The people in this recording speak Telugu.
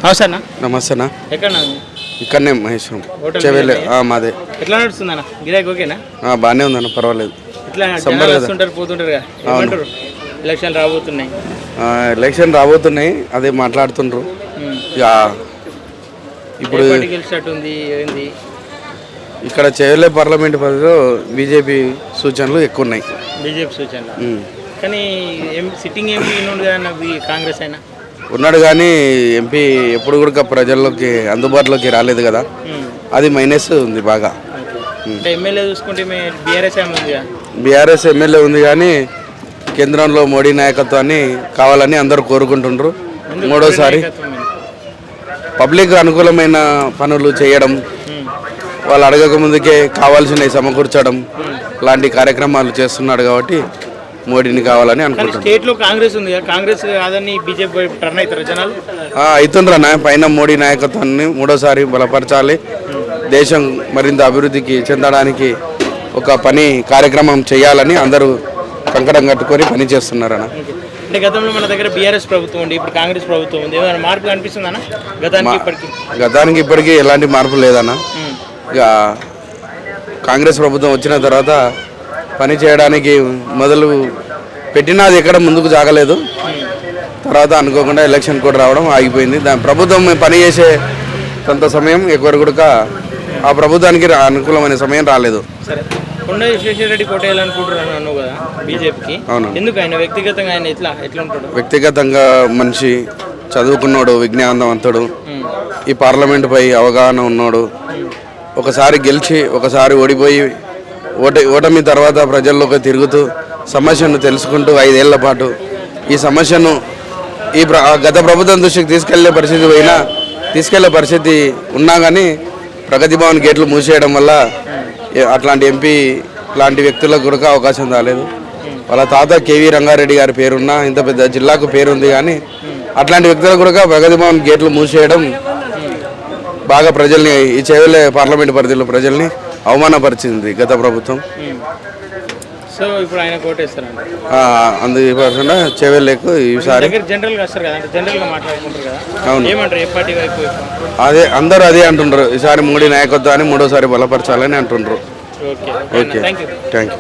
నమస్తేనా. నమస్తేనా. ఎక్కడ ఇక్కడనే మహేశ్వరం చెవెలే మాదే. ఎట్లా నడుస్తుందన్న గిరాకీ? ఓకేనా? బాగానే ఉందన్న, పర్వాలేదు. ఇట్లా జనాలు వస్తుంటారు పోతుంటారు కదా, ఏమంటారు? ఎలక్షన్ రాబోతున్నాయి. ఎలక్షన్ రాబోతున్నాయి, అదే మాట్లాడుతుండ్రు. ఇప్పుడు గెలిచినట్టుంది ఏంది? ఇక్కడ చెవెలే పార్లమెంట్ పరిధిలో బీజేపీ సూచనలు ఎక్కువ ఉన్నాయి. బీజేపీ సూచనలు కానీ సిట్టింగ్ ఎంపీ కాంగ్రెస్ అయినా ఉన్నాడు కానీ ఎంపీ ఎప్పుడు కూడా ప్రజల్లోకి అందుబాటులోకి రాలేదు కదా, అది మైనస్ ఉంది బాగా. ఎమ్మెల్యే చూసుకుంటే బీఆర్ఎస్ ఎమ్మెల్యే ఉంది కానీ కేంద్రంలో మోడీ నాయకత్వాన్ని కావాలని అందరూ కోరుకుంటుండ్రు. మూడోసారి పబ్లిక్ అనుకూలమైన పనులు చేయడం, వాళ్ళు అడగక ముందుకే కావాల్సినవి సమకూర్చడం లాంటి కార్యక్రమాలు చేస్తున్నాడు కాబట్టి మోడీని కావాలని అనుకుంటున్నాను. స్టేట్లో కాంగ్రెస్ ఉంది, కాంగ్రెస్ కాదని బీజేపీ టర్న్ అవుతారు జనాలు. అవుతుండ్రా పైన మోడీ నాయకత్వాన్ని మూడోసారి బలపరచాలి, దేశం మరింత అభివృద్ధికి చెందడానికి ఒక పని కార్యక్రమం చేయాలని అందరూ కంకణం కట్టుకొని పని చేస్తున్నారన్న. అంటే గతంలో మన దగ్గర బీఆర్ఎస్ ప్రభుత్వం ఉంది, ఇప్పుడు కాంగ్రెస్ ప్రభుత్వం ఉంది, ఏమైనా మార్పు కనిపిస్తుందన్న గతానికి ఇప్పటికీ ఎలాంటి మార్పు లేదన్న. ఇక కాంగ్రెస్ ప్రభుత్వం వచ్చిన తర్వాత పని చేయడానికి మొదలు పెట్టినది ఎక్కడ ముందుకు జాగలేదు. తర్వాత అనుకోకుండా ఎలక్షన్ కూడా రావడం ఆగిపోయింది. దాని ప్రభుత్వం పని చేసే కొంత సమయం ఎక్కువ కూడా ఆ ప్రభుత్వానికి అనుకూలమైన సమయం రాలేదు. సరే, కొండ విశ్వేశ్వరరెడ్డి కోటేయాలనుకుంటున్నాను కదా బీజేపీకి. అవును. ఎందుకు ఆయన వ్యక్తిగతంగా ఆయన ఎట్లా ఉంటాడు? వ్యక్తిగతంగా మనిషి, చదువుకున్నాడు, విజ్ఞానవంతుడు, ఈ పార్లమెంటుపై అవగాహన ఉన్నాడు. ఒకసారి గెలిచి ఒకసారి ఓడిపోయి ఓటమి తర్వాత ప్రజల్లోకి తిరుగుతూ సమస్యను తెలుసుకుంటూ 5 ఏళ్ల పాటు ఈ సమస్యను గత ప్రభుత్వం దృష్టికి తీసుకెళ్లే పరిస్థితి ఉన్నా కానీ ప్రగతి భవన్ గేట్లు మూసేయడం వల్ల అట్లాంటి ఎంపీ లాంటి వ్యక్తులకు కూడా అవకాశం రాలేదు. వాళ్ళ తాత కేవీ రంగారెడ్డి గారి పేరున్నా, ఇంత పెద్ద జిల్లాకు పేరుంది కానీ అట్లాంటి వ్యక్తులకు కూడా ప్రగతి భవన్ గేట్లు మూసేయడం బాగా ప్రజల్ని, ఈ చెవెలే పార్లమెంట్ పరిధిలో ప్రజల్ని అవమానపరిచింది గత ప్రభుత్వం. సో ఇప్పుడు ఆయన కోటేస్తారండి. అందుకోకుండా చెవెలేకు ఈసారి అదే అందరూ అదే అంటుండ్రు, ఈసారి మోడీ నాయకత్వాన్ని మూడోసారి బలపరచాలని అంటుండ్రు. Okay, thank you.